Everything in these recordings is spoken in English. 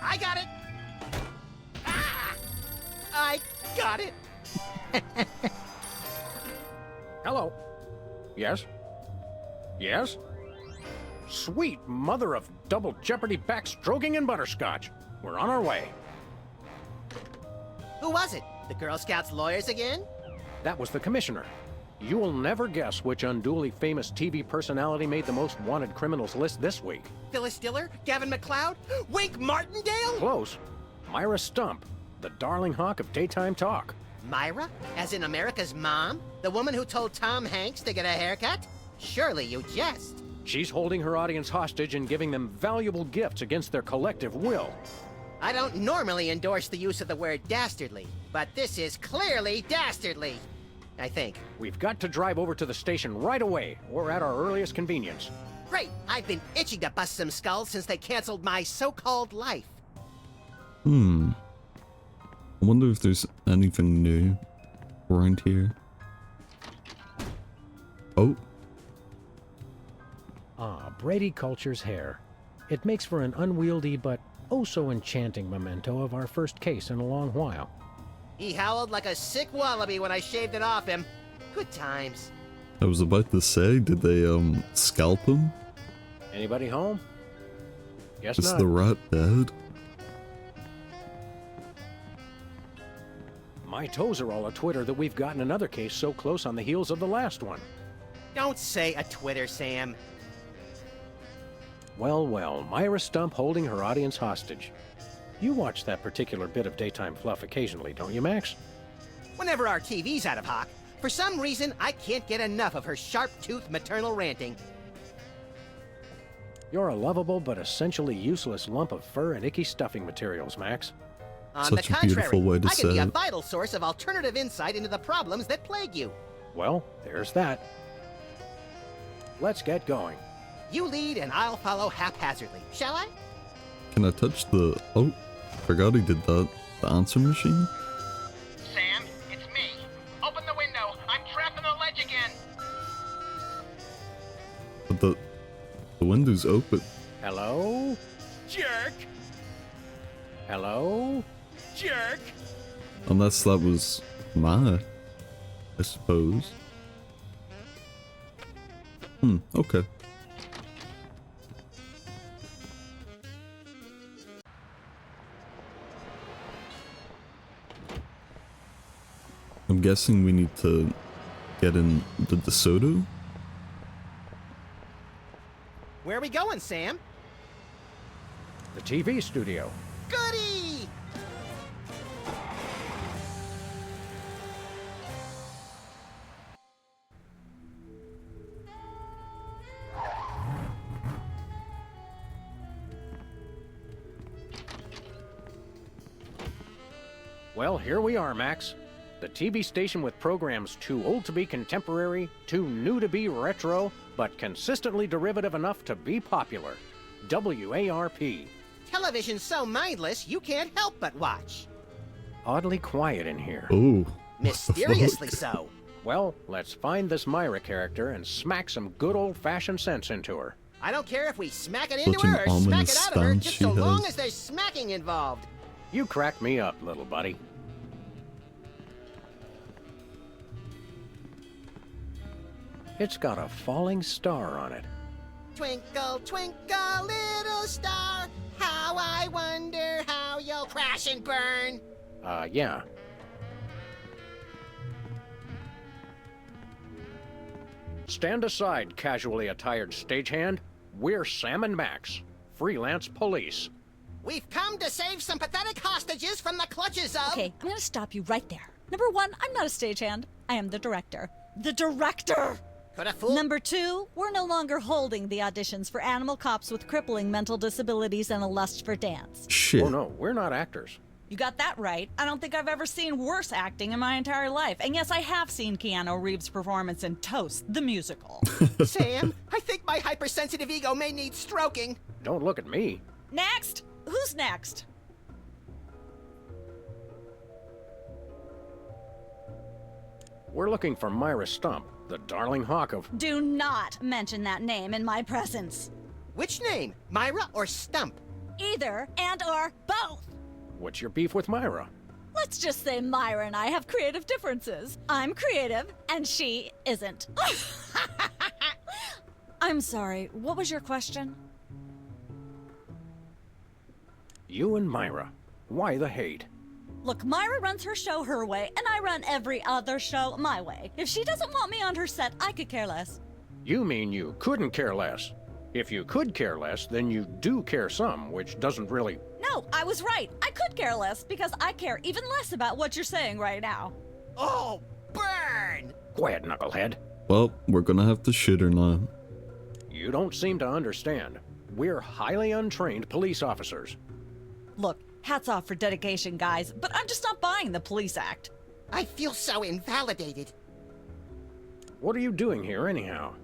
I got it! Ah! I got it! Hello. Yes? Yes? Sweet mother of double jeopardy backstroking and butterscotch. We're on our way. Who was it? The Girl Scouts lawyers again? That was the commissioner. You will never guess which unduly famous TV personality made the most wanted criminals list this week. Phyllis Diller? Gavin McLeod? Wink Martindale? Close. Myra Stump, the darling hawk of daytime talk. Myra? As in America's mom? The woman who told Tom Hanks to get a haircut? Surely you jest. She's holding her audience hostage and giving them valuable gifts against their collective will. I don't normally endorse the use of the word dastardly, but this is clearly dastardly. I think. We've got to drive over to the station right away, or at our earliest convenience. Great! I've been itching to bust some skulls since they canceled my so-called life. I wonder if there's anything new around here. Oh. Ah, Brady Culture's hair. It makes for an unwieldy but oh so enchanting memento of our first case in a long while. He howled like a sick wallaby when I shaved it off him. Good times. I was about to say, did they scalp him? Anybody home? Guess Is not. the rat dead? My toes are all a twitter that we've gotten another case so close on the heels of the last one. Don't say a Twitter, Sam. Well, well, Myra Stump holding her audience hostage. You watch that particular bit of daytime fluff occasionally, don't you, Max? Whenever our TV's out of hock, for some reason I can't get enough of her sharp-toothed maternal ranting. You're a lovable but essentially useless lump of fur and icky stuffing materials, Max. On Such the a beautiful contrary, way to I can be say a it. vital source of alternative insight into the problems that plague you. Well, there's that. Let's get going. You lead and I'll follow haphazardly, shall I? Can I touch the... Oh, forgot he did that. The answer machine? Sam, it's me. Open the window. I'm trapped on the ledge again. But the window's open. Hello? Jerk! Hello? Jerk! Unless that was Matt, I suppose. Okay. I'm guessing we need to get in the DeSoto? Where are we going, Sam? The TV studio. Goody! Well, here we are, Max. The TV station with programs too old to be contemporary, too new to be retro, but consistently derivative enough to be popular. WARP. Television's so mindless, you can't help but watch. Oddly quiet in here. Oh. Mysteriously so. Well, let's find this Myra character and smack some good old-fashioned sense into her. I don't care if we smack it into Such an her or smack ominous it out of her, stance just she so long has. as there's smacking involved. You crack me up, little buddy. It's got a falling star on it. Twinkle, twinkle, little star, how I wonder how you'll crash and burn. Yeah. Stand aside, casually attired stagehand. We're Sam and Max, freelance police. We've come to save some pathetic hostages from the clutches of... Okay, I'm gonna stop you right there. Number one, I'm not a stagehand. I am the director. The director! Could a fool... Number two, we're no longer holding the auditions for animal cops with crippling mental disabilities and a lust for dance. Shit. Oh no, we're not actors. You got that right. I don't think I've ever seen worse acting in my entire life. And yes, I have seen Keanu Reeves' performance in Toast, the musical. Sam, I think my hypersensitive ego may need stroking. Don't look at me. Next! Who's next? We're looking for Myra Stump, the darling hawk of... Do not mention that name in my presence. Which name, Myra or Stump? either and or both. What's your beef with Myra? Let's just say Myra and I have creative differences. I'm creative, and she isn't. I'm sorry, what was your question? You and Myra. Why the hate? Look, Myra runs her show her way, and I run every other show my way. If she doesn't want me on her set, I could care less. You mean you couldn't care less? If you could care less, then you do care some, which doesn't really... No, I was right. I could care less because I care even less about what you're saying right now. Oh, burn! Quiet, knucklehead. Well, we're gonna have to shoot her now. You don't seem to understand. We're highly untrained police officers. Look, hats off for dedication, guys, but I'm just not buying the police act. I feel so invalidated. What are you doing here, anyhow?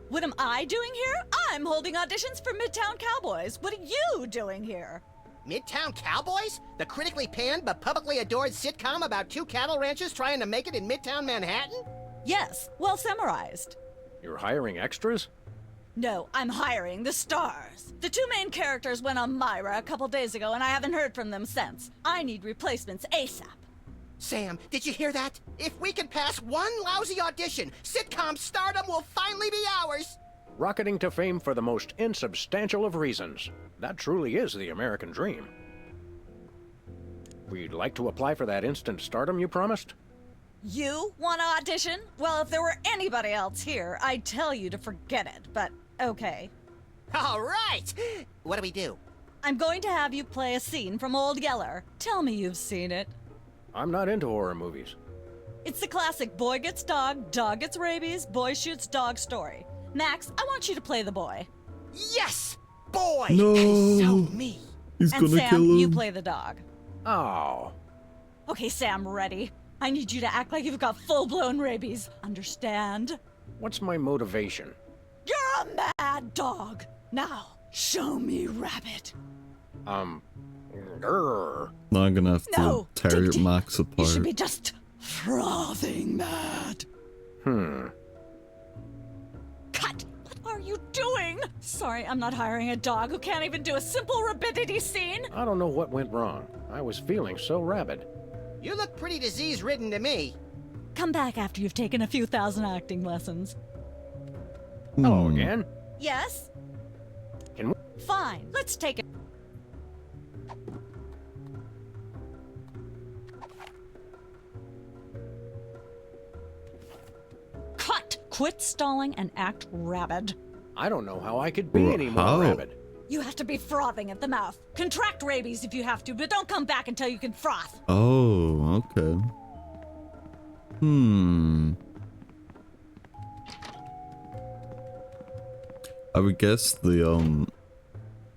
What am I doing here? I'm holding auditions for Midtown Cowboys. What are you doing here? Midtown Cowboys? The critically panned but publicly adored sitcom about two cattle ranchers trying to make it in Midtown Manhattan? Yes, well summarized. You're hiring extras? No, I'm hiring the stars. The two main characters went on Myra a couple days ago, and I haven't heard from them since. I need replacements ASAP. Sam, did you hear that? If we can pass one lousy audition, sitcom stardom will finally be ours! Rocketing to fame for the most insubstantial of reasons. That truly is the American dream. We'd like to apply for that instant stardom you promised? You want to audition? Well, if there were anybody else here, I'd tell you to forget it, but okay. All right! What do we do? I'm going to have you play a scene from Old Yeller. Tell me you've seen it. I'm not into horror movies. It's the classic boy gets dog, dog gets rabies, boy shoots dog story. Max, I want you to play the boy. Yes! Boy! No. That is so me. He's And gonna Sam, kill him. you play the dog. Oh. Okay, Sam, ready? I need you to act like you've got full-blown rabies. Understand? What's my motivation? You're a mad dog. Now, show me Rabbit. Grr. Now I'm gonna have to No, tear Tinky, Max You apart. should be just frothing mad. Cut! What are you doing? Sorry, I'm not hiring a dog who can't even do a simple rabidity scene. I don't know what went wrong. I was feeling so rabid. You look pretty disease-ridden to me. Come back after you've taken a few thousand acting lessons. Hello again. Yes? Can we... Fine, let's take it. Cut! Quit stalling and act rabid. I don't know how I could be any more How? rabid. You have to be frothing at the mouth. Contract rabies if you have to, but don't come back until you can froth. Oh, okay. I would guess the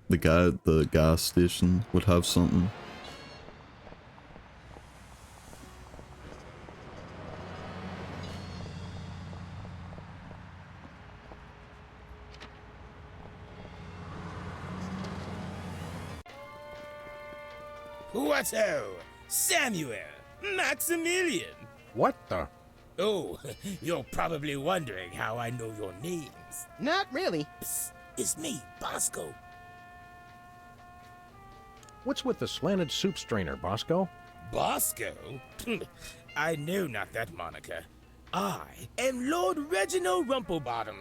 guy at the gas station would have something. What-o? Samuel! Maximilian! What the... Oh, you're probably wondering how I know your names. Not really. Psst, it's me, Bosco. What's with the slanted soup strainer, Bosco? Bosco? I know not that moniker. I am Lord Reginald Rumplebottom,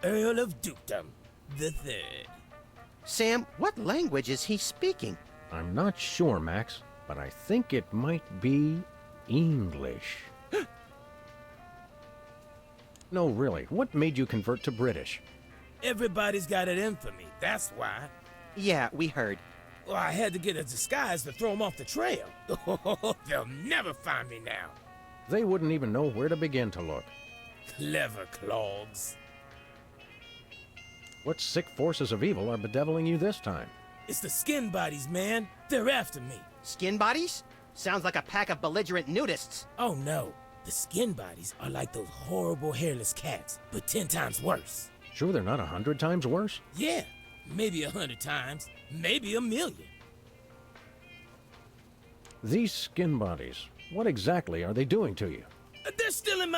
Earl of Dukedom the Third. Sam, what language is he speaking? I'm not sure, Max, but I think it might be English. No, really, what made you convert to British? Everybody's got it in for me, that's why. Yeah, we heard. Well, I had to get a disguise to throw them off the trail. They'll never find me now. They wouldn't even know where to begin to look. Clever clogs. What sick forces of evil are bedeviling you this time? It's the skin bodies, man. They're after me. Skin bodies? Sounds like a pack of belligerent nudists. Oh no, the skin bodies are like those horrible hairless cats, but 10 times worse. Sure they're not 100 times worse? Yeah, maybe 100 times, maybe 1,000,000. These skin bodies, what exactly are they doing to you? They're stealing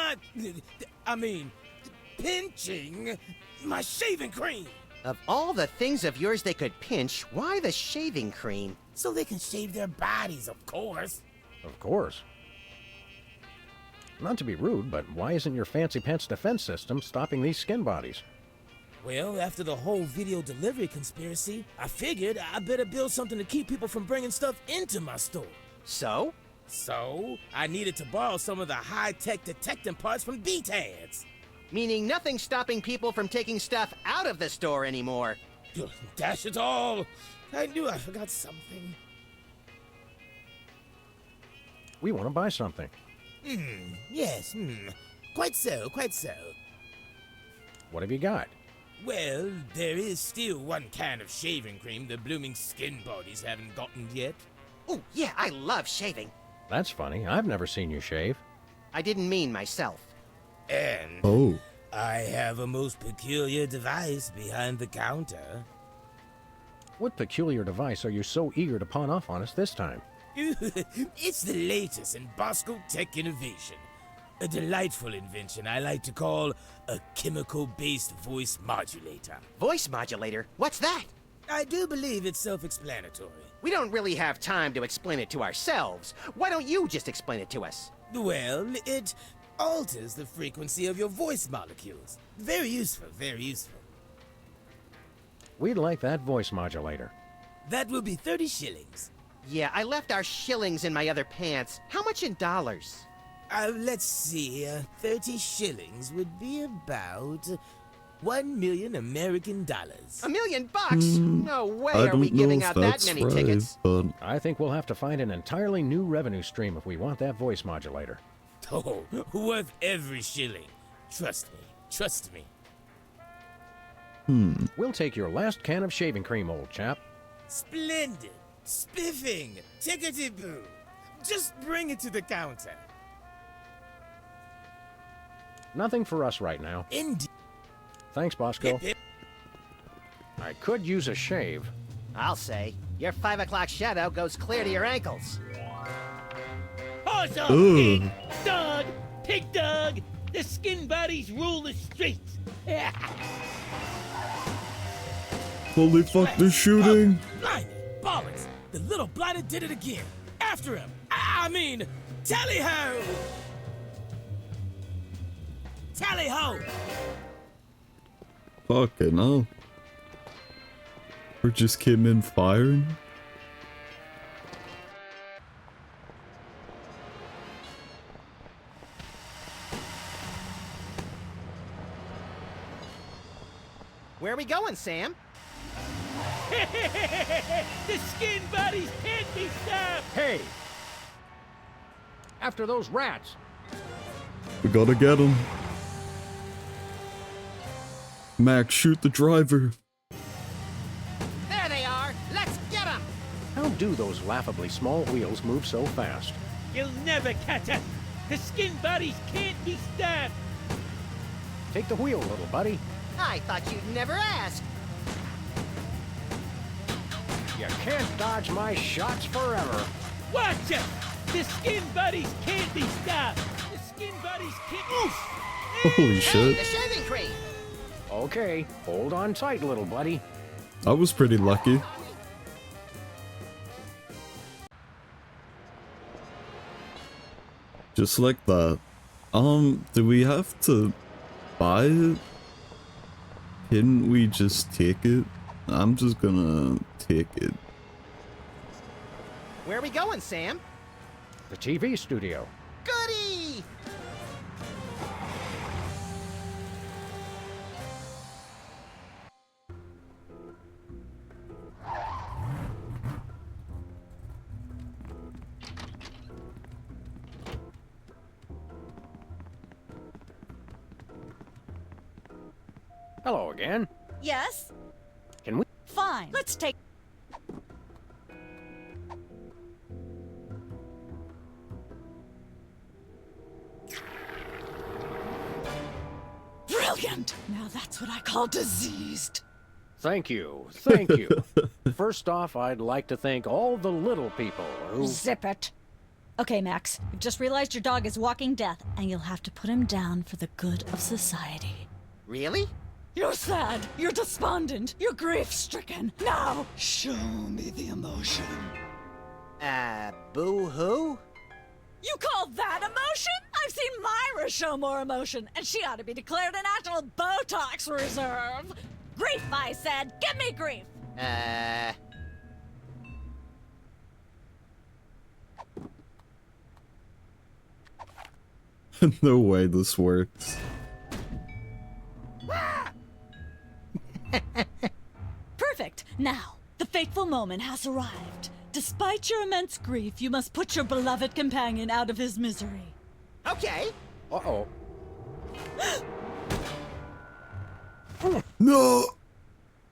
pinching my shaving cream. Of all the things of yours they could pinch, why the shaving cream? So they can shave their bodies, of course. Of course. Not to be rude, but why isn't your fancy pants defense system stopping these skin bodies? Well, after the whole video delivery conspiracy, I figured I better build something to keep people from bringing stuff into my store. So? So, I needed to borrow some of the high-tech detecting parts from BTADS. Meaning nothing's stopping people from taking stuff out of the store anymore. Dash it all! I knew I forgot something. We want to buy something. Yes, quite so, quite so. What have you got? Well, there is still one can of shaving cream the blooming skin bodies haven't gotten yet. Oh, yeah, I love shaving. That's funny. I've never seen you shave. I didn't mean myself. And Oh. I have a most peculiar device behind the counter. What peculiar device are you so eager to pawn off on us this time? It's the latest in Bosco tech innovation. A delightful invention I like to call a chemical-based voice modulator. Voice modulator? What's that? I do believe it's self-explanatory. We don't really have time to explain it to ourselves. Why don't you just explain it to us? Well, it alters the frequency of your voice molecules. Very useful, very useful. We'd like that voice modulator. That will be 30 shillings. Yeah, I left our shillings in my other pants. How much in dollars? Let's see, 30 shillings would be about 1 million American dollars. $1 million bucks? No way I are we don't know giving if out that that's many right, tickets. but I think we'll have to find an entirely new revenue stream if we want that voice modulator. Oh, worth every shilling. Trust me, trust me. We'll take your last can of shaving cream, old chap. Splendid, spiffing, tickety-boo. Just bring it to the counter. Nothing for us right now. Indeed. Thanks, Bosco. Hip, hip. I could use a shave. I'll say. Your 5 o'clock shadow goes clear to your ankles. Horse off, Ooh. pig! Dog! Pig dog! The skin bodies rule the streets! holy fuck, they're shooting! Oh, blimey, bollocks! The little blighter did it again. After him! I mean, tally-ho! Tally-ho! Fucking hell. We just came in firing? Where are we going, Sam? The skin bodies can't be stopped! Hey! After those rats! We gotta get him. Max, shoot the driver. There they are! Let's get them! How do those laughably small wheels move so fast? You'll never catch us! The skin bodies can't be stopped! Take the wheel, little buddy. I thought you'd never ask. You can't dodge my shots forever. Watch us! The skin buddies can't be stopped! The skin buddies can't... Oof! Holy Hey, shit. the shaving cream! Okay, hold on tight, little buddy. I was pretty lucky. Just like that. Do we have to buy it? Couldn't we just take it? I'm just gonna take it. Where are we going, Sam? The TV studio. Goody! Hello again. Yes? Can we... Fine. Let's take... Brilliant! Now that's what I call diseased. Thank you. Thank you. First off, I'd like to thank all the little people who... Zip it. Okay, Max. You've just realized your dog is walking death, and you'll have to put him down for the good of society. Really? You're sad. You're despondent. You're grief-stricken. Now, show me the emotion. Boo-hoo? You call that emotion? I've seen Myra show more emotion, and she ought to be declared a national Botox reserve. Grief, I said. Give me grief. No way this works. Perfect. Now, the fateful moment has arrived. Despite your immense grief, you must put your beloved companion out of his misery. Okay. Uh-oh. No!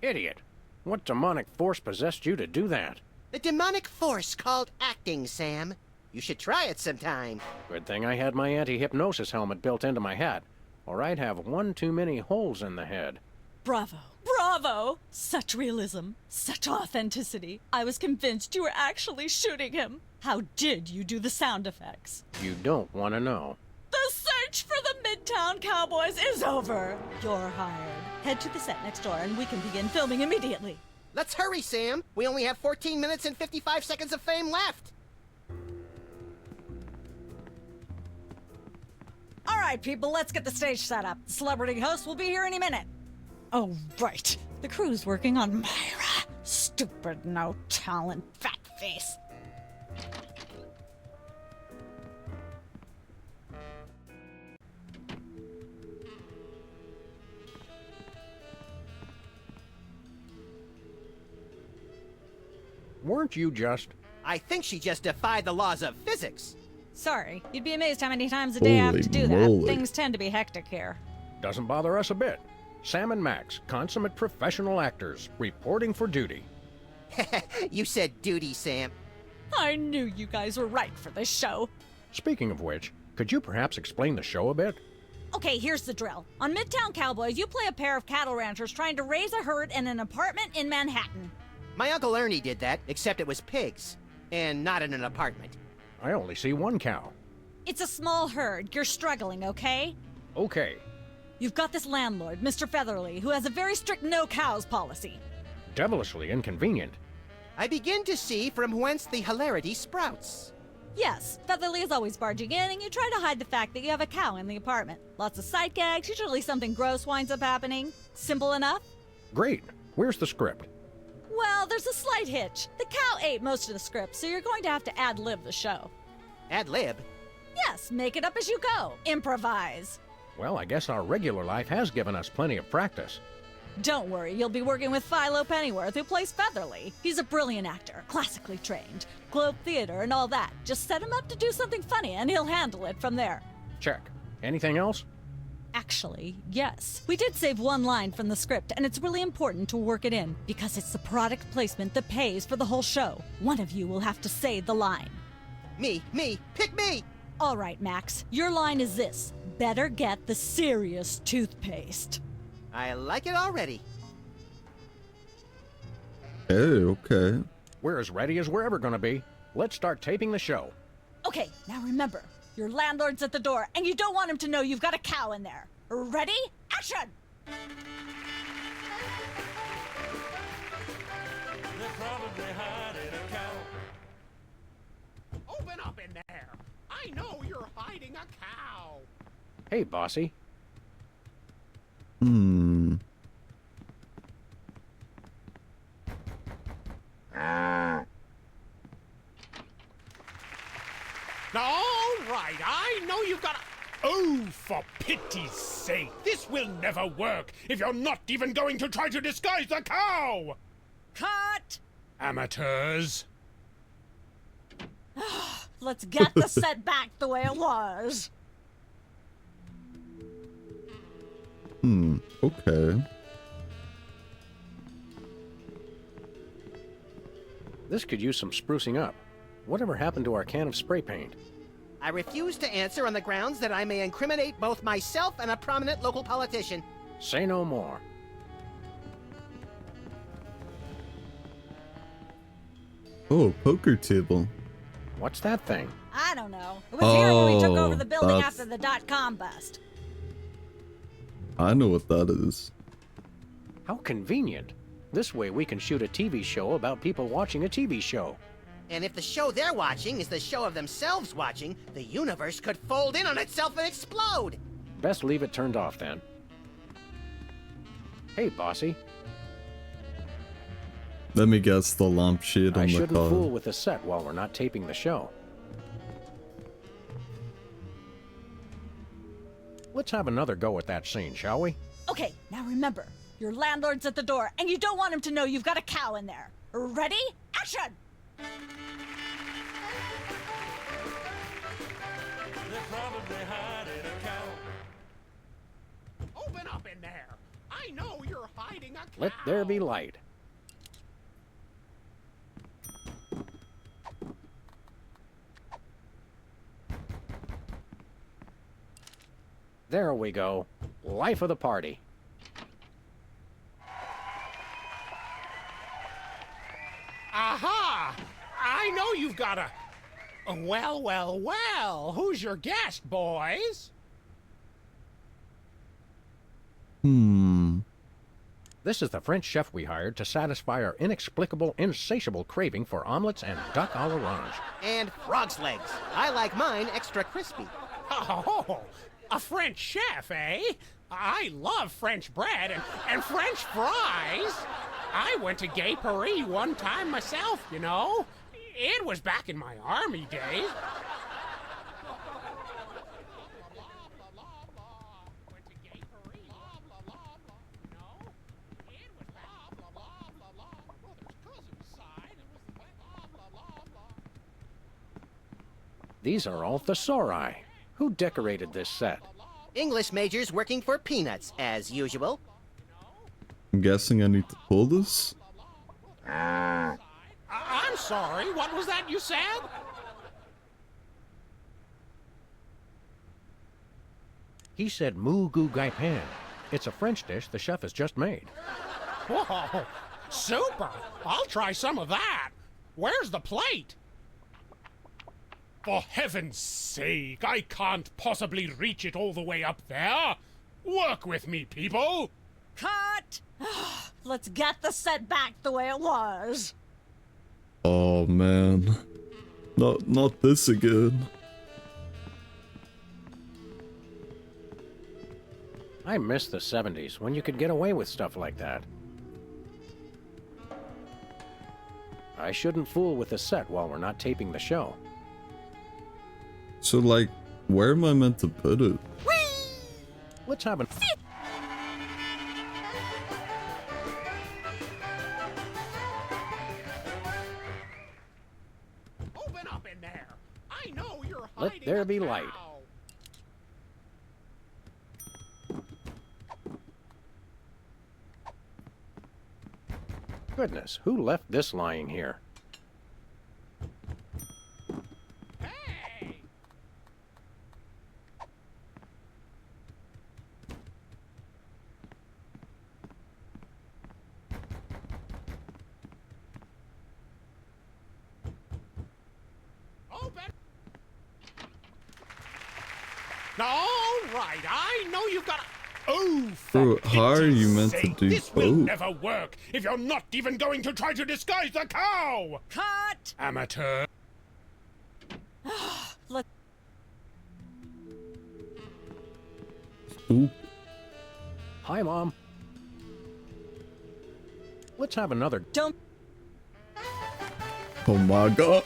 Idiot. What demonic force possessed you to do that? The demonic force called acting, Sam. You should try it sometime. Good thing I had my anti-hypnosis helmet built into my hat, or I'd have one too many holes in the head. Bravo. Bravo! Such realism. Such authenticity. I was convinced you were actually shooting him. How did you do the sound effects? You don't want to know. The search for the Midtown Cowboys is over. You're hired. Head to the set next door and we can begin filming immediately. Let's hurry, Sam. We only have 14 minutes and 55 seconds of fame left. All right, people, let's get the stage set up. The celebrity host will be here any minute. Oh, right. The crew's working on Myra. Stupid, no talent, fat face. Weren't you just... I think she just defied the laws of physics. Sorry, you'd be amazed how many times a day I have Holy to do moly. that. Things tend to be hectic here. Doesn't bother us a bit. Sam and Max, consummate professional actors, reporting for duty. You said duty, Sam. I knew you guys were right for this show. Speaking of which, could you perhaps explain the show a bit? Okay, here's the drill. On Midtown Cowboys, you play a pair of cattle ranchers trying to raise a herd in an apartment in Manhattan. My Uncle Ernie did that, except it was pigs. And not in an apartment. I only see one cow. It's a small herd. You're struggling, okay? Okay, You've got this landlord, Mr. Featherly, who has a very strict no cows policy. devilishly inconvenient. I begin to see from whence the hilarity sprouts. Yes, Featherly is always barging in, and you try to hide the fact that you have a cow in the apartment. Lots of sight gags, usually something gross winds up happening. Simple enough? Great. Where's the script? Well, there's a slight hitch. The cow ate most of the script, so you're going to have to ad-lib the show. Ad-lib? Yes, make it up as you go. Improvise. Well, I guess our regular life has given us plenty of practice. Don't worry, you'll be working with Philo Pennyworth, who plays Featherly. He's a brilliant actor, classically trained, Globe Theater and all that. Just set him up to do something funny, and he'll handle it from there. Check. Anything else? Actually, yes. We did save one line from the script, and it's really important to work it in, because it's the product placement that pays for the whole show. One of you will have to say the line. Me, pick me! All right, Max, your line is this. Better get the serious toothpaste. I like it already. Hey, okay. We're as ready as we're ever gonna be. Let's start taping the show. Okay, now remember, your landlord's at the door, and you don't want him to know you've got a cow in there. Ready? Action! They're probably hiding a cow. Open up in there! I know you're hiding a cow! Hey, bossy. All right, I know you've got a... Oh, for pity's sake! This will never work if you're not even going to try to disguise the cow! Cut! Amateurs. Let's get the set back the way it was. Okay. This could use some sprucing up. Whatever happened to our can of spray paint? I refuse to answer on the grounds that I may incriminate both myself and a prominent local politician. Say no more. Oh, poker table. What's that thing? I don't know. It was here when we took over the building that's- after the .com bust. I know what that is. How convenient. This way we can shoot a TV show about people watching a TV show. And if the show they're watching is the show of themselves watching, the universe could fold in on itself and explode. Best leave it turned off then. Hey, bossy. Let me guess, the lampshade I on the shouldn't car. fool with the set while we're not taping the show. Let's have another go at that scene, shall we? Okay, now remember, your landlord's at the door, and you don't want him to know you've got a cow in there. Ready? Action! Open up in there. I know you're hiding a cow. Let there be light. There we go. Life of the party. Aha! I know you've got a... Well, well, well. Who's your guest, boys? This is the French chef we hired to satisfy our inexplicable, insatiable craving for omelets and duck à l'orange. And frog's legs. I like mine extra crispy. Oh, a French chef, eh? I love French bread and French fries. I went to Gay Paris one time myself, you know. It was back in my army days. These are all thesauri. Who decorated this set? English majors working for peanuts, as usual. I'm guessing I need to pull this. I'm sorry, what was that you said? He said moo goo gai pan. It's a French dish the chef has just made. Whoa, super! I'll try some of that. Where's the plate? For heaven's sake, I can't possibly reach it all the way up there. Work with me, people. Cut! Let's get the set back the way it was. Oh man. Not this again. I miss the 70s when you could get away with stuff like that. I shouldn't fool with the set while we're not taping the show. So like, where am I meant to put it? Let's have an... Open up in there. I know you're Let hiding there a be cow. light. Goodness, who left this lying here? Hey! Open! Now, all right, I know you've got a... Oh, for Bro, how are you pity's meant to sake, do this will both? never work if you're not even going to try to disguise the cow! Cut! Amateur. Let Oop. Hi, Mom. Let's have another... don't Oh my god.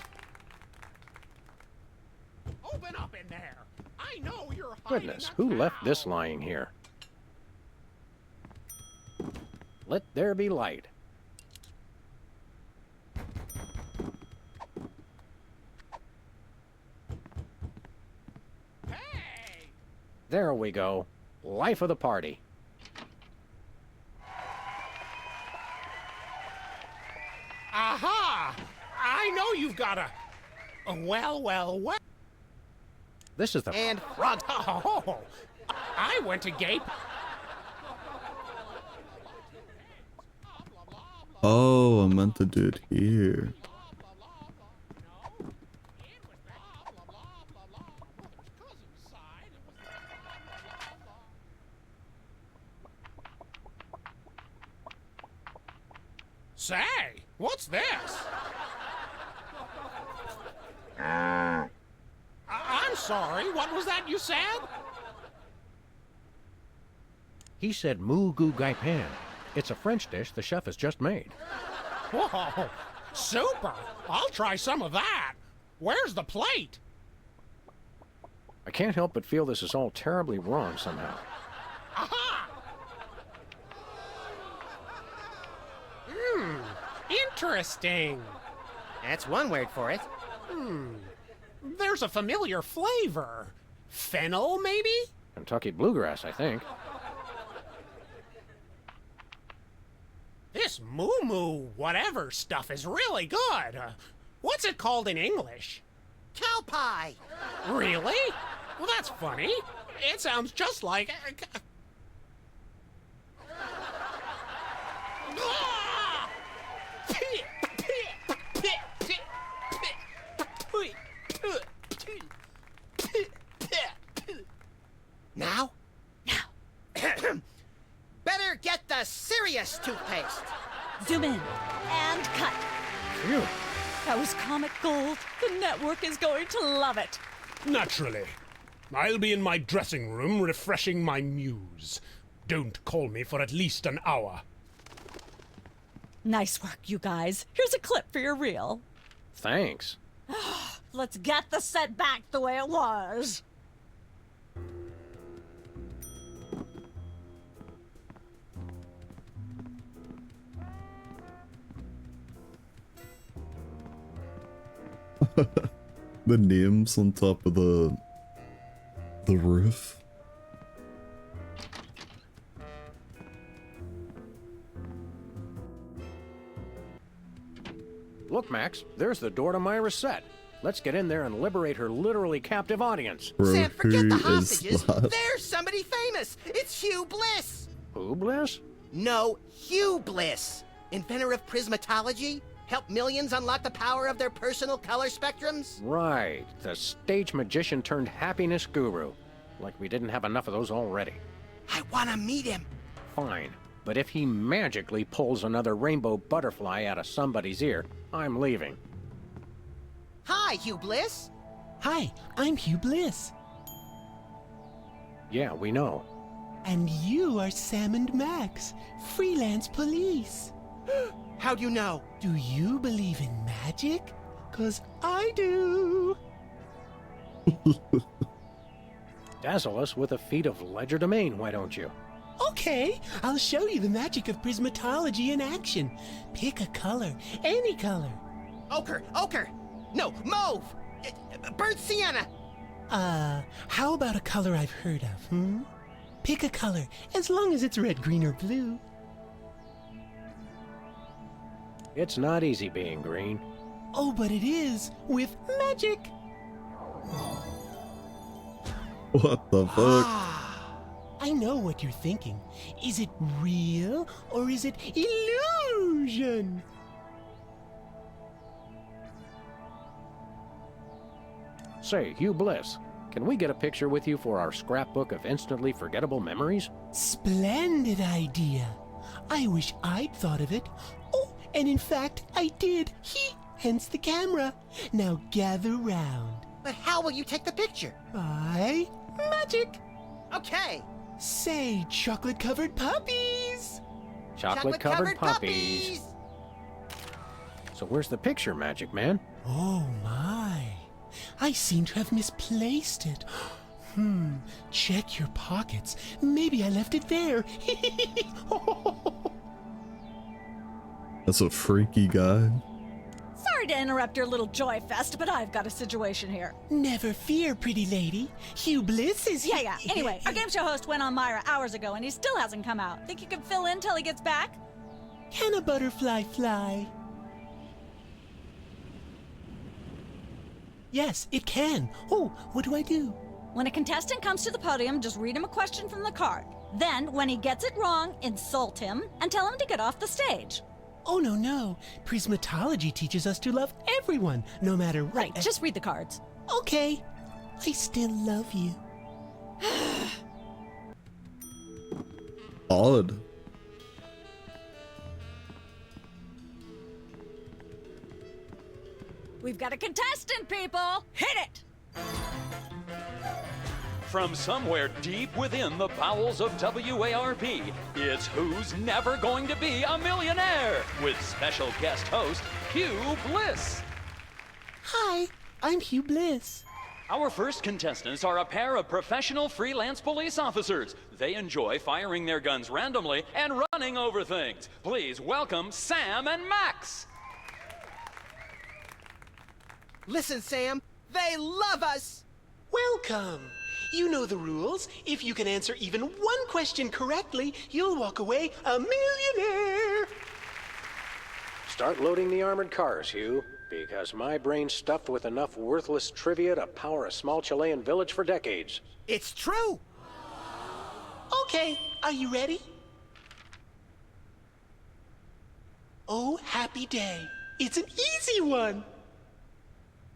Open up in there. I know you're hiding Goodness, a who cow. left this lying here? Let there be light. Hey! There we go. Life of the party. Aha! I know you've got a... Well, well, well. This is the... And frog's... Oh, I went to Gay... Oh, I meant to do it here. Say, what's this? I'm sorry, what was that you said? He said moo goo gai pan. It's a French dish the chef has just made. Whoa, super! I'll try some of that. Where's the plate? I can't help but feel this is all terribly wrong somehow. Aha! Interesting. That's one word for it. There's a familiar flavor. Fennel, maybe? Kentucky bluegrass, I think. This moo whatever stuff is really good. What's it called in English? Cow pie. Really? Well, that's funny. It sounds just like... Ah! Now? Better get the serious toothpaste. Zoom in and cut. Phew. That was comic gold. The network is going to love it. Naturally. I'll be in my dressing room refreshing my muse. Don't call me for at least an hour. Nice work, you guys. Here's a clip for your reel. Thanks. Let's get the set back the way it was. The names on top of the roof. Look, Max, there's the door to Myra's set. Let's get in there and liberate her literally captive audience. Bro, Sam, forget the who is hostages. that? There's somebody famous. It's Hugh Bliss. Who, Bliss? No, Hugh Bliss. Inventor of prismatology. Help millions unlock the power of their personal color spectrums. Right, the stage magician turned happiness guru. Like we didn't have enough of those already. I want to meet him. Fine, but if he magically pulls another rainbow butterfly out of somebody's ear, I'm leaving. Hi, Hugh Bliss. Hi, I'm Hugh Bliss. Yeah, we know. And you are Sam and Max, freelance police. How'd you know? Do you believe in magic? 'Cause I do. Dazzle us with a feat of legerdemain, why don't you? Okay, I'll show you the magic of prismatology in action. Pick a color, any color. Ochre. No, mauve. Burnt sienna. How about a color I've heard of, Pick a color, as long as it's red, green, or blue. It's not easy being green. Oh, but it is, with magic. What the fuck? I know what you're thinking. Is it real, or is it illusion? Say, Hugh Bliss, can we get a picture with you for our scrapbook of instantly forgettable memories? Splendid idea. I wish I'd thought of it. Oh, and in fact, I did. Hence the camera. Now gather round. But how will you take the picture? By magic. Okay. Say, chocolate-covered puppies. Chocolate-covered puppies. So where's the picture, Magic Man? Oh my. I seem to have misplaced it. Check your pockets. Maybe I left it there. That's a freaky guy. Sorry to interrupt your little joy fest, but I've got a situation here. Never fear, pretty lady. Hugh Bliss is here. Yeah. Anyway, our game show host went on Myra hours ago and he still hasn't come out. Think you can fill in till he gets back? Can a butterfly fly? Yes, it can. Oh, what do I do? When a contestant comes to the podium, just read him a question from the card. Then, when he gets it wrong, insult him and tell him to get off the stage. Oh, no. Prismatology teaches us to love everyone, no matter what. Right, just read the cards. Okay. I still love you. Odd. We've got a contestant, people! Hit it! From somewhere deep within the bowels of WARP, it's Who's Never Going to Be a Millionaire? With special guest host, Hugh Bliss. Hi, I'm Hugh Bliss. Our first contestants are a pair of professional freelance police officers. They enjoy firing their guns randomly and running over things. Please welcome Sam and Max. Listen, Sam, they love us! Welcome. You know the rules. If you can answer even one question correctly, you'll walk away a millionaire. Start loading the armored cars, Hugh, because my brain's stuffed with enough worthless trivia to power a small Chilean village for decades. It's true! Okay, are you ready? Oh, happy day. It's an easy one.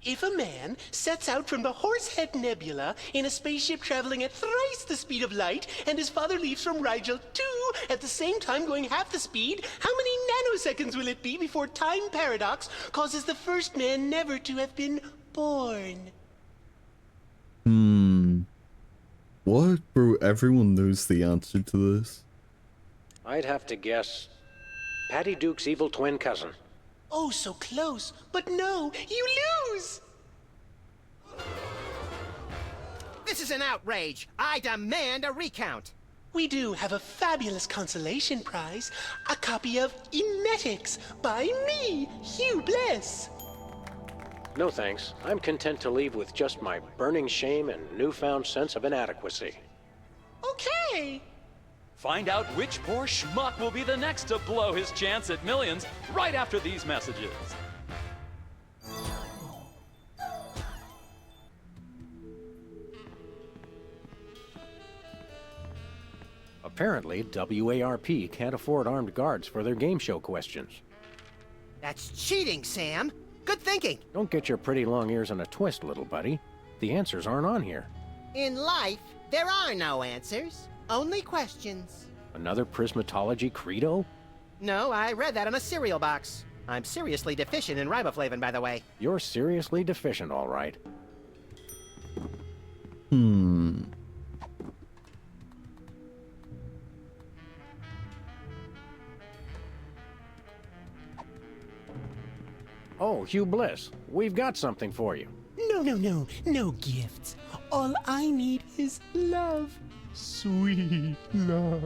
If a man sets out from the Horsehead Nebula in a spaceship traveling at thrice the speed of light, and his father leaves from Rigel too at the same time going half the speed, how many nanoseconds will it be before time paradox causes the first man never to have been born? What? Bro, everyone knows the answer to this. I'd have to guess Patty Duke's evil twin cousin. Oh, so close. But no, you lose! This is an outrage. I demand a recount. We do have a fabulous consolation prize, a copy of Emetics by me, Hugh Bliss. No thanks. I'm content to leave with just my burning shame and newfound sense of inadequacy. Okay. Find out which poor schmuck will be the next to blow his chance at millions right after these messages. Apparently, WARP can't afford armed guards for their game show questions. That's cheating, Sam. Good thinking. Don't get your pretty long ears in a twist, little buddy. The answers aren't on here. In life, there are no answers, only questions. Another prismatology credo? No, I read that on a cereal box. I'm seriously deficient in riboflavin, by the way. You're seriously deficient, all right. Oh, Hugh Bliss, we've got something for you. No gifts. All I need is love. Sweet love.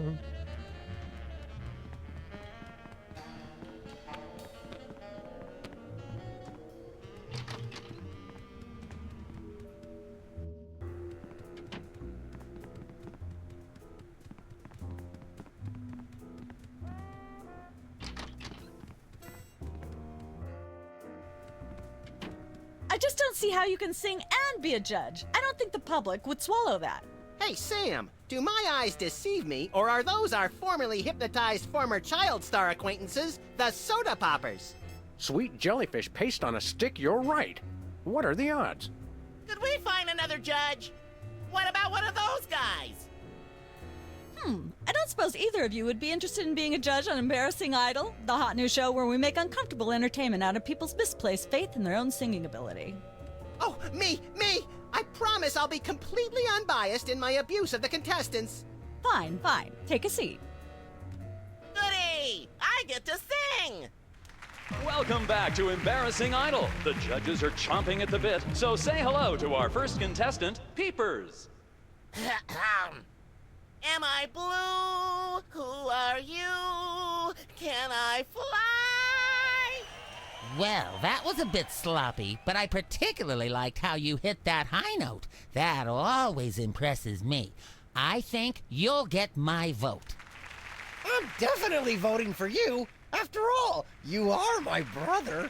I just don't see how you can sing and be a judge. I don't think the public would swallow that. Hey, Sam, do my eyes deceive me, or are those our formerly hypnotized former child star acquaintances, the Soda Poppers? Sweet jellyfish paste on a stick, you're right. What are the odds? Could we find another judge? What about one of those guys? I don't suppose either of you would be interested in being a judge on Embarrassing Idol, the hot new show where we make uncomfortable entertainment out of people's misplaced faith in their own singing ability. Oh, me! I promise I'll be completely unbiased in my abuse of the contestants. Fine. Take a seat. Goody! I get to sing! Welcome back to Embarrassing Idol. The judges are chomping at the bit, so say hello to our first contestant, Peepers. Am I blue? Who are you? Can I fly? Well, that was a bit sloppy, but I particularly liked how you hit that high note. That always impresses me. I think you'll get my vote. I'm definitely voting for you. After all, you are my brother.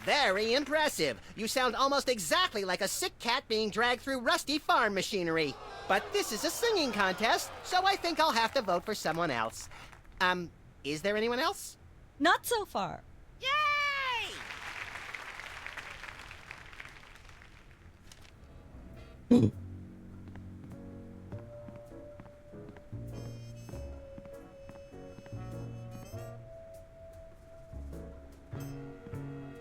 Very impressive. You sound almost exactly like a sick cat being dragged through rusty farm machinery. But this is a singing contest, so I think I'll have to vote for someone else. Is there anyone else? Not so far. Yay!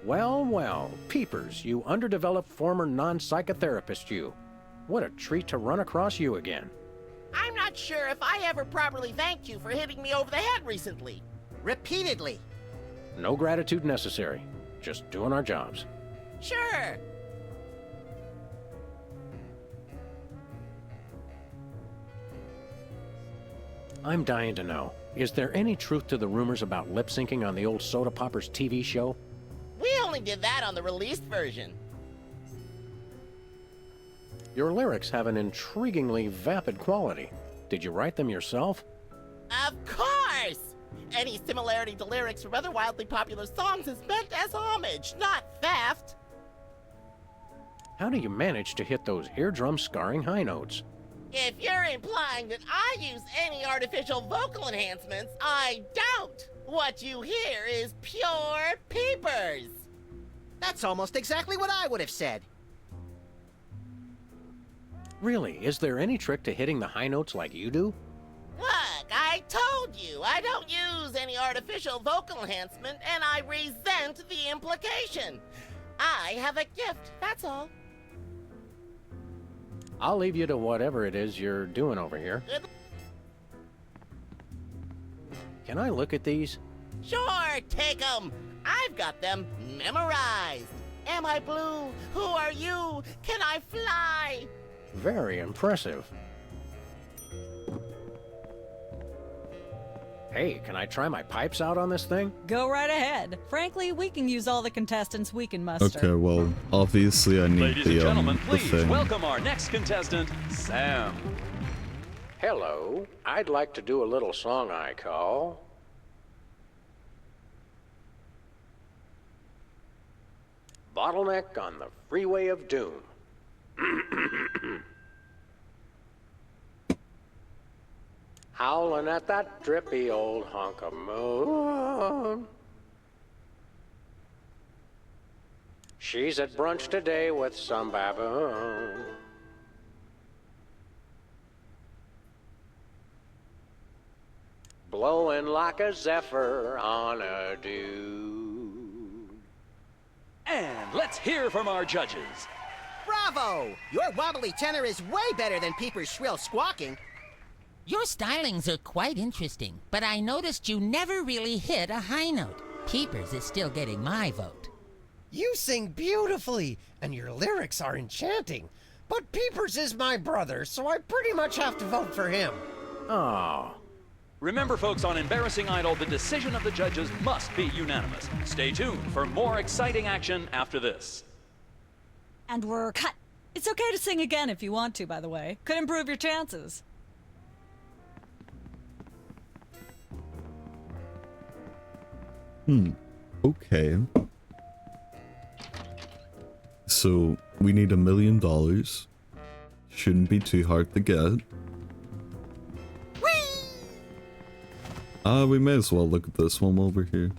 Well, Peepers, you underdeveloped former non-psychotherapist you. What a treat to run across you again. I'm not sure if I ever properly thanked you for hitting me over the head recently. Repeatedly. No gratitude necessary. Just doing our jobs. Sure. I'm dying to know, is there any truth to the rumors about lip-syncing on the old Soda Poppers TV show? We only did that on the released version. Your lyrics have an intriguingly vapid quality. Did you write them yourself? Of course! Any similarity to lyrics from other wildly popular songs is meant as homage, not theft. How do you manage to hit those eardrum-scarring high notes? If you're implying that I use any artificial vocal enhancements, I don't. What you hear is pure Peepers. That's almost exactly what I would have said. Really, is there any trick to hitting the high notes like you do? Look, I told you, I don't use any artificial vocal enhancement, and I resent the implication. I have a gift, that's all. I'll leave you to whatever it is you're doing over here. Can I look at these? Sure, take 'em. I've got them memorized. Am I blue? Who are you? Can I fly? Very impressive. Hey, can I try my pipes out on this thing? Go right ahead. Frankly, we can use all the contestants we can muster. Okay, well, obviously I need Ladies and gentlemen, the please thing. welcome our next contestant, Sam. Hello, I'd like to do a little song I call... Bottleneck on the Freeway of Doom. Howling at that drippy old hunk of moon. She's at brunch today with some baboon. Blowing like a zephyr on a dune. And let's hear from our judges. Bravo! Your wobbly tenor is way better than Peeper's shrill squawking. Your stylings are quite interesting, but I noticed you never really hit a high note. Peepers is still getting my vote. You sing beautifully, and your lyrics are enchanting. But Peepers is my brother, so I pretty much have to vote for him. Oh. Remember, folks, on Embarrassing Idol, the decision of the judges must be unanimous. Stay tuned for more exciting action after this. And we're cut. It's okay to sing again if you want to, by the way. Could improve your chances. Okay. So, we need $1 million. Shouldn't be too hard to get. We may as well look at this one over here.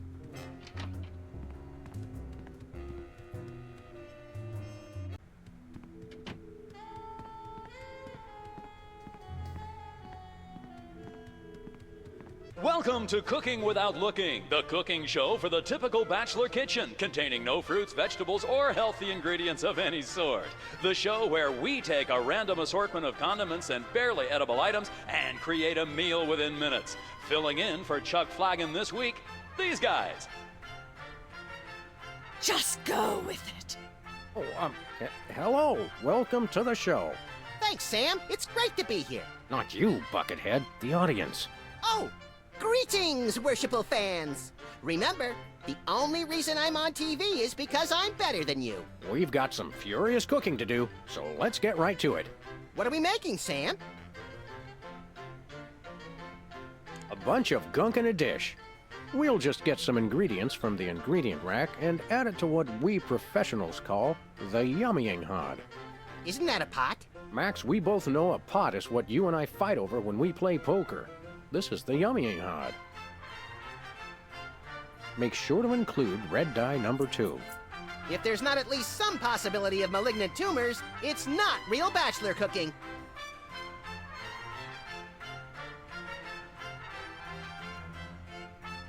Welcome to Cooking Without Looking, the cooking show for the typical bachelor kitchen, containing no fruits, vegetables, or healthy ingredients of any sort. The show where we take a random assortment of condiments and barely edible items and create a meal within minutes. Filling in for Chuck Flagon this week, these guys. Just go with it. Oh, hello. Welcome to the show. Thanks, Sam. It's great to be here. Not you, Buckethead. The audience. Oh, greetings, worshipful fans. Remember, the only reason I'm on TV is because I'm better than you. We've got some furious cooking to do, so let's get right to it. What are we making, Sam? A bunch of gunk in a dish. We'll just get some ingredients from the ingredient rack and add it to what we professionals call the yummying hod. Isn't that a pot? Max, we both know a pot is what you and I fight over when we play poker. This is the yummying hod. Make sure to include red dye number 2. If there's not at least some possibility of malignant tumors, it's not real bachelor cooking.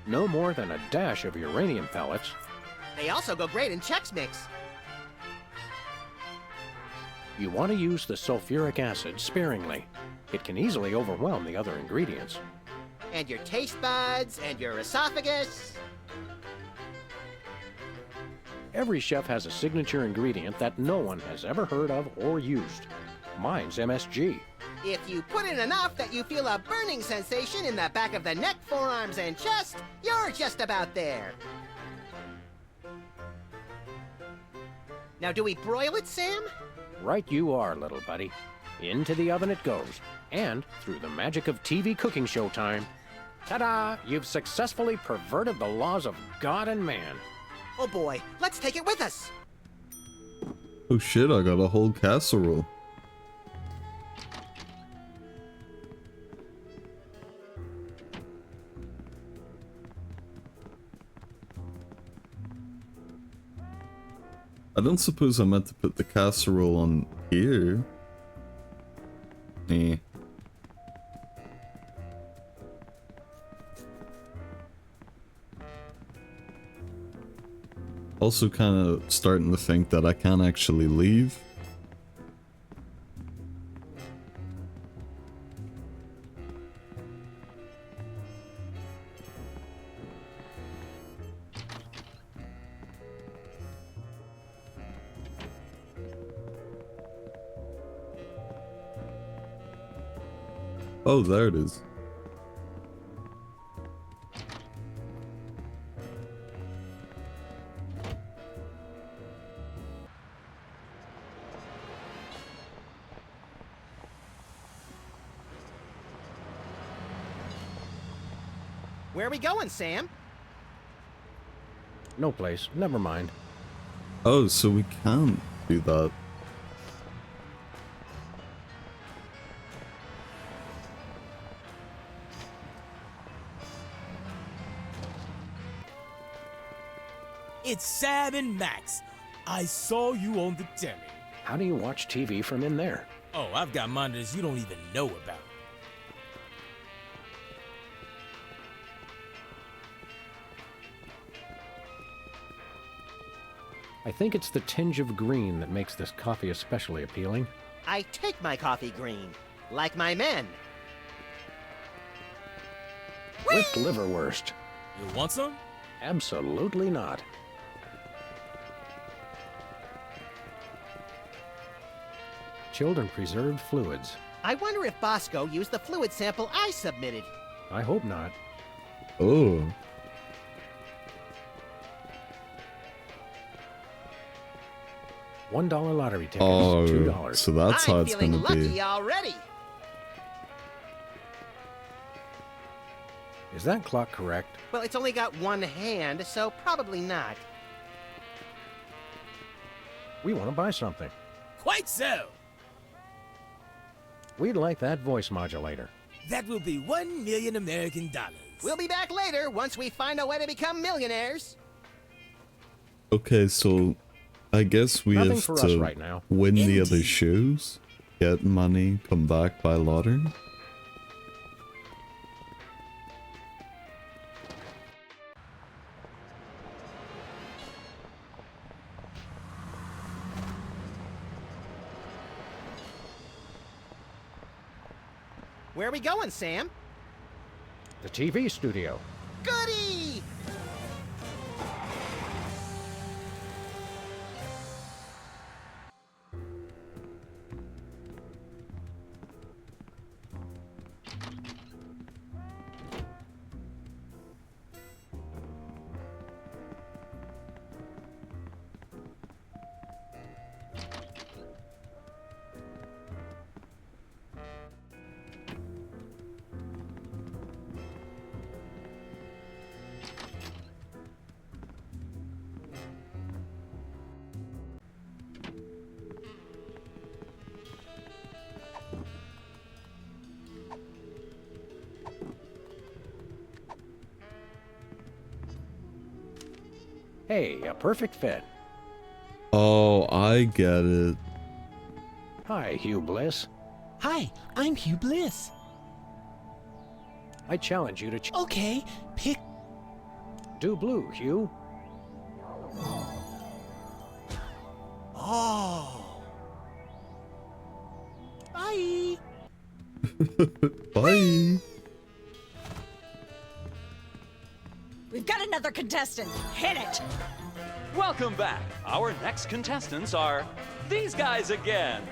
No more than a dash of uranium pellets. They also go great in Chex Mix. You want to use the sulfuric acid sparingly. It can easily overwhelm the other ingredients. And your taste buds, and your esophagus. Every chef has a signature ingredient that no one has ever heard of or used. Mine's MSG. If you put in enough that you feel a burning sensation in the back of the neck, forearms, and chest, you're just about there. Now, do we broil it, Sam? Right you are, little buddy. Into the oven it goes. And, through the magic of TV cooking show time, ta-da! You've successfully perverted the laws of God and man. Oh boy, let's take it with us. Oh shit, I got a whole casserole. I don't suppose I meant to put the casserole on here. Eh. Also kind of starting to think that I can't actually leave. Oh, there it is. Where are we going, Sam? No place. Never mind. Oh, so we can't do that. It's Sam and Max. I saw you on the telly. How do you watch TV from in there? Oh, I've got monitors you don't even know about. I think it's the tinge of green that makes this coffee especially appealing. I take my coffee green, like my men. With liverwurst. You want some? Absolutely not. Chilled and preserved fluids. I wonder if Bosco used the fluid sample I submitted. I hope not. Oh. $1 lottery tickets, Oh, $2. so that's how it's feeling gonna lucky be. already. Is that clock correct? Well, it's only got one hand, so probably not. We want to buy something. Quite so. We'd like that voice modulator. That will be 1 million American dollars. We'll be back later once we find a way to become millionaires. Okay, so I guess we Nothing have for us to right now. win the other Indeed. shows, get money, come back by lottery. Where are we going, Sam? The TV studio. Goody! Hey, a perfect fit. Oh, I get it. Hi, Hugh Bliss. Hi, I'm Hugh Bliss. I challenge you to Okay, pick. do blue, Hugh. Oh. Bye. We've got another contestant. Hit it! Welcome back. Our next contestants are these guys again.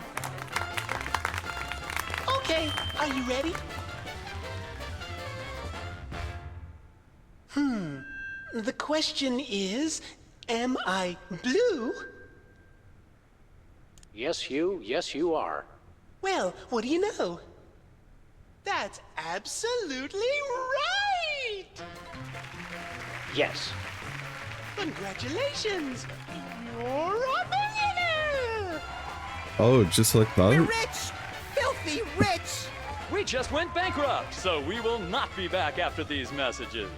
Okay, are you ready? The question is, am I blue? Yes, you are. Well, what do you know? That's absolutely right! Yes. Congratulations! You're a millionaire! Oh, just like We're that? rich! Filthy rich! We just went bankrupt, so we will not be back after these messages.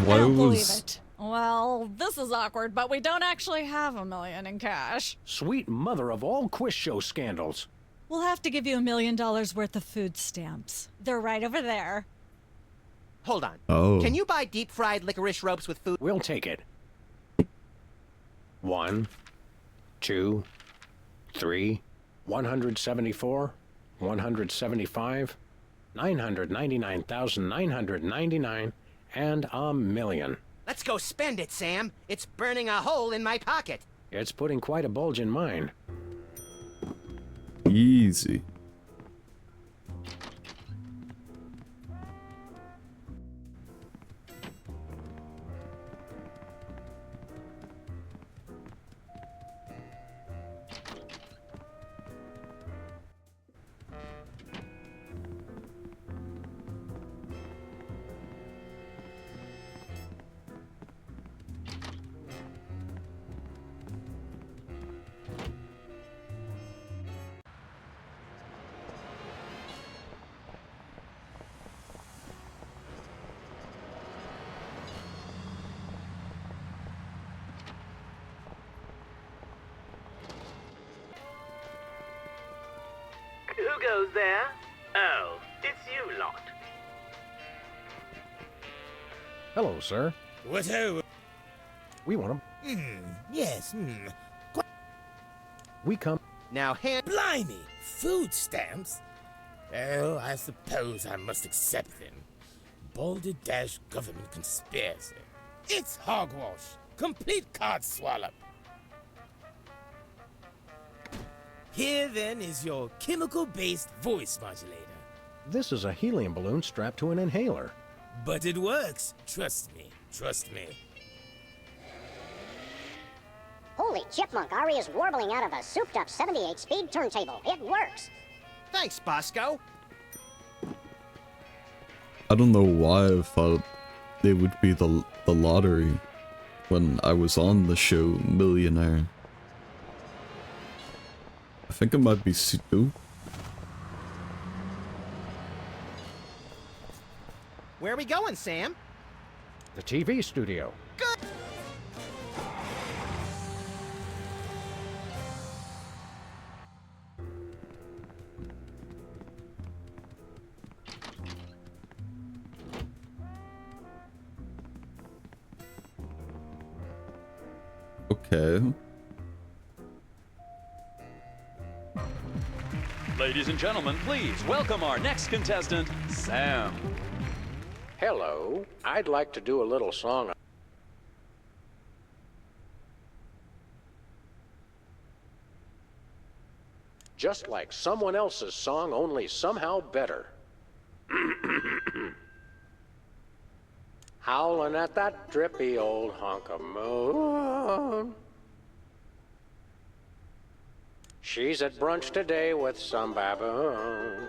Why I don't believe was... it. Well, this is awkward, but we don't actually have $1 million in cash. Sweet mother of all quiz show scandals. We'll have to give you $1 million worth of food stamps. They're right over there. Hold on. Oh. Can you buy deep-fried licorice ropes with food? We'll take it. 1, 2, 3, 174, 175, 999,999, and $1 million. Let's go spend it, Sam. It's burning a hole in my pocket. It's putting quite a bulge in mine. Easy. Who goes there? Oh, it's you lot. Hello, sir. What ho? We want them. Yes, We come. Now hand... Blimey! Food stamps? Oh, I suppose I must accept them. Balderdash government conspiracy. It's hogwash. Complete codswallop. Here then is your chemical-based voice modulator. This is a helium balloon strapped to an inhaler. But it works. Trust me. Trust me. Holy chipmunk, Ari is warbling out of a souped-up 78-speed turntable. It works. Thanks, Bosco. I don't know why I thought it would be the lottery when I was on the show Millionaire. I think it might be Stu. Where are we going, Sam? The TV studio. Good. Okay. Ladies and gentlemen, please welcome our next contestant, Sam. Hello. I'd like to do a little song. Just like someone else's song, only somehow better. Howling at that drippy old hunk of moon. She's at brunch today with some baboon.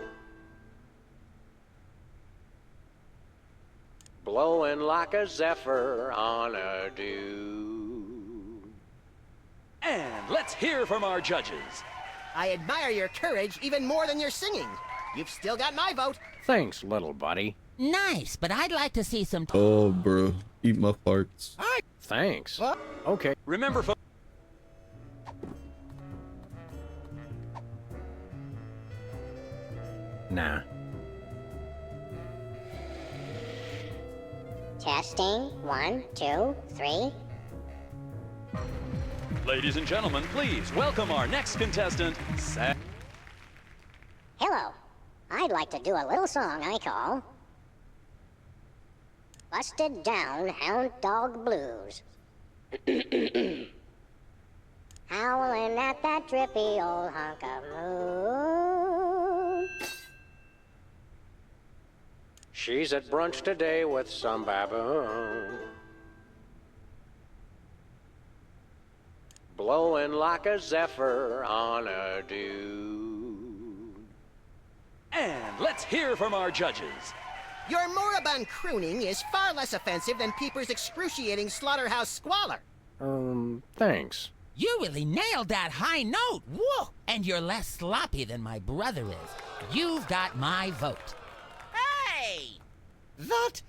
Blowing like a zephyr on a dune. And let's hear from our judges. I admire your courage even more than your singing. You've still got my vote. Thanks, little buddy. Nice, but I'd like to see some... Oh, bro. Eat my farts. Thanks. Okay. Remember, folks. Nah. Testing. 1, 2, 3. Ladies and gentlemen, please welcome our next contestant, Sam. Hello. I'd like to do a little song I call Busted Down Hound Dog Blues. Howling at that drippy old hunk of moon. She's at brunch today with some baboon. Blowing like a zephyr on a dune. And let's hear from our judges. Your moribund crooning is far less offensive than Peeper's excruciating slaughterhouse squalor. Thanks. You really nailed that high note. Whoa! And you're less sloppy than my brother is. You've got my vote. Hey! That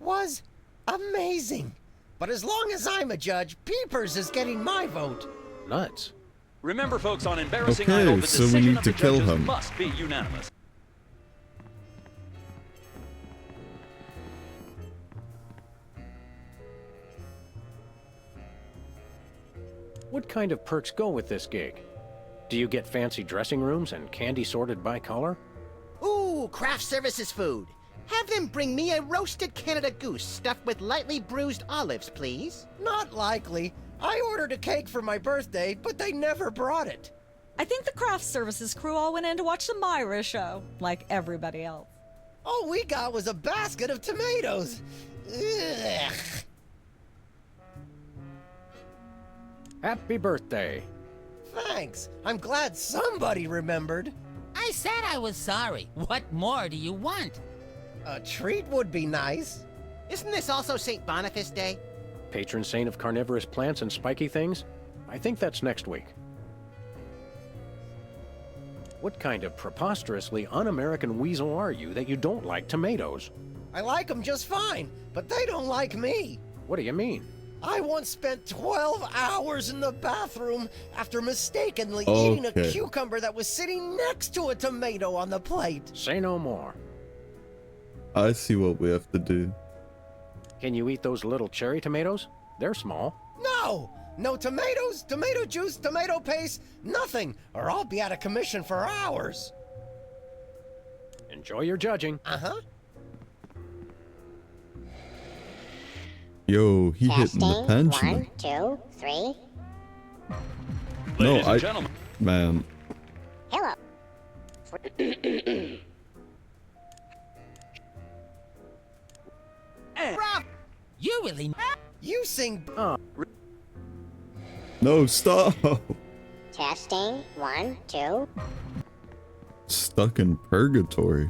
was amazing. But as long as I'm a judge, Peepers is getting my vote. Nuts. Remember, folks, on Embarrassing Okay, Idol, the so we decision need of to the kill judges him. must be unanimous. What kind of perks go with this gig? Do you get fancy dressing rooms and candy sorted by color? Ooh, craft services food. Have them bring me a roasted Canada goose stuffed with lightly bruised olives, please. Not likely. I ordered a cake for my birthday, but they never brought it. I think the craft services crew all went in to watch the Myra show, like everybody else. All we got was a basket of tomatoes. Ugh. Happy birthday. Thanks. I'm glad somebody remembered. I said I was sorry. What more do you want? A treat would be nice. Isn't this also St. Boniface Day? Patron saint of carnivorous plants and spiky things? I think that's next week. What kind of preposterously un-American weasel are you that you don't like tomatoes? I like them just fine, but they don't like me. What do you mean? I once spent 12 hours in the bathroom after mistakenly eating a Okay. cucumber that was sitting next to a tomato on the plate. Say no more. I see what we have to do. Can you eat those little cherry tomatoes? They're small. No! No tomatoes, tomato juice, tomato paste, nothing, or I'll be out of commission for hours. Enjoy your judging. Uh-huh. Yo, he hitting the Testing. pensioner. 1, 2, 3. No, Ladies and gentlemen. Man. Hello. Rob! You really... You sing. No, stop. Testing. 1, 2. Stuck in purgatory.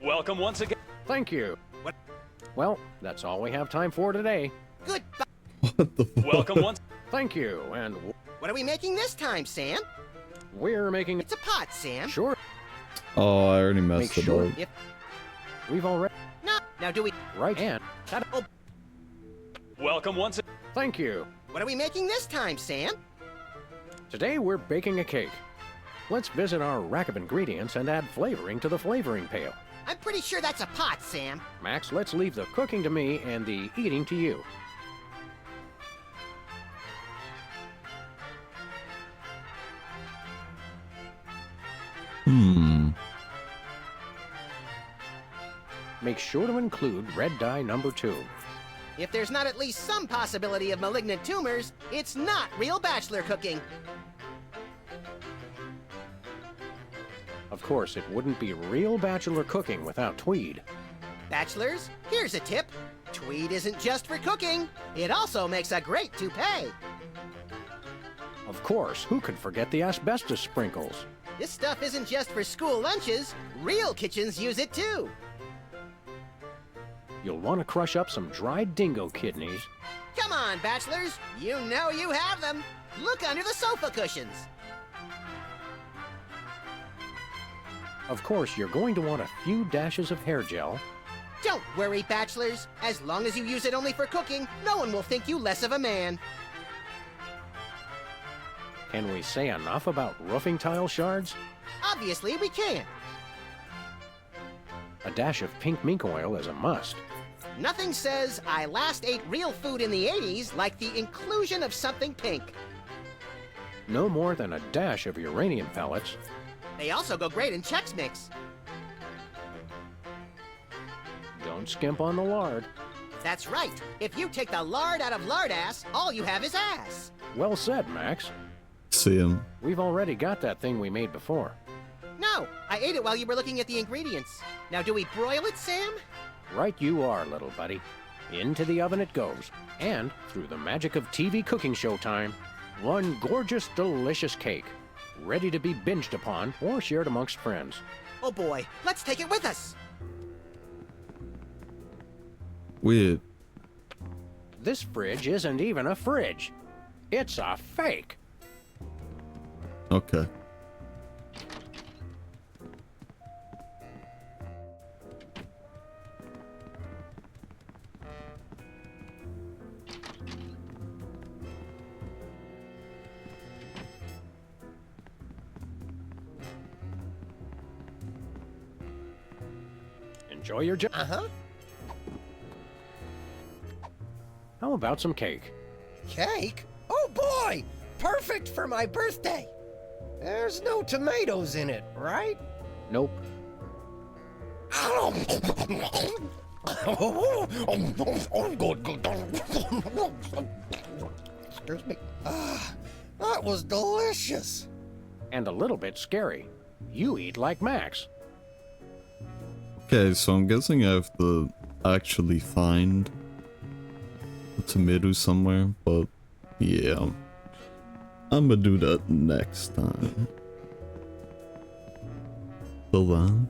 Welcome once again. Thank you. What? Well, that's all we have time for today. Goodbye. What the fuck? Welcome once. Thank you, and What are we making this time, Sam? we're making It's a pot, Sam. sure. Oh, I already messed Make it sure. up. If We've already no, now do we? right and Oh, Welcome once. thank you. what are we making this time, Sam? Today we're baking a cake. Let's visit our rack of ingredients and add flavoring to the flavoring pail. I'm pretty sure that's a pot, Sam. Max, let's leave the cooking to me and the eating to you. Make sure to include red dye number 2. If there's not at least some possibility of malignant tumors, it's not real bachelor cooking. Of course, it wouldn't be real bachelor cooking without Tweed. Bachelors, here's a tip. Tweed isn't just for cooking. It also makes a great toupee. Of course, who could forget the asbestos sprinkles? This stuff isn't just for school lunches. Real kitchens use it too. You'll want to crush up some dried dingo kidneys. Come on, bachelors. You know you have them. Look under the sofa cushions. Of course, you're going to want a few dashes of hair gel. Don't worry, bachelors. As long as you use it only for cooking, no one will think you less of a man. Can we say enough about roofing tile shards? Obviously, we can. A dash of pink mink oil is a must. Nothing says I last ate real food in the 80s like the inclusion of something pink. No more than a dash of uranium pellets. They also go great in Chex Mix. Don't skimp on the lard. That's right. If you take the lard out of lardass, all you have is ass. Well said, Max. See him. We've already got that thing we made before. No, I ate it while you were looking at the ingredients. Now, do we broil it, Sam? Right you are, little buddy. Into the oven it goes. And, through the magic of TV cooking show time, one gorgeous, delicious cake. Ready to be binged upon or shared amongst friends. Oh boy, let's take it with us. Weird. This fridge isn't even a fridge. It's a fake. Okay. Enjoy your job. Uh-huh. How about some cake? Cake? Oh boy! Perfect for my birthday! There's no tomatoes in it, right? Nope. Excuse me. Ah, that was delicious. And a little bit scary. You eat like Max. Okay, so I'm guessing I have to actually find a tomato somewhere, but yeah. I'm gonna do that next time. Till then.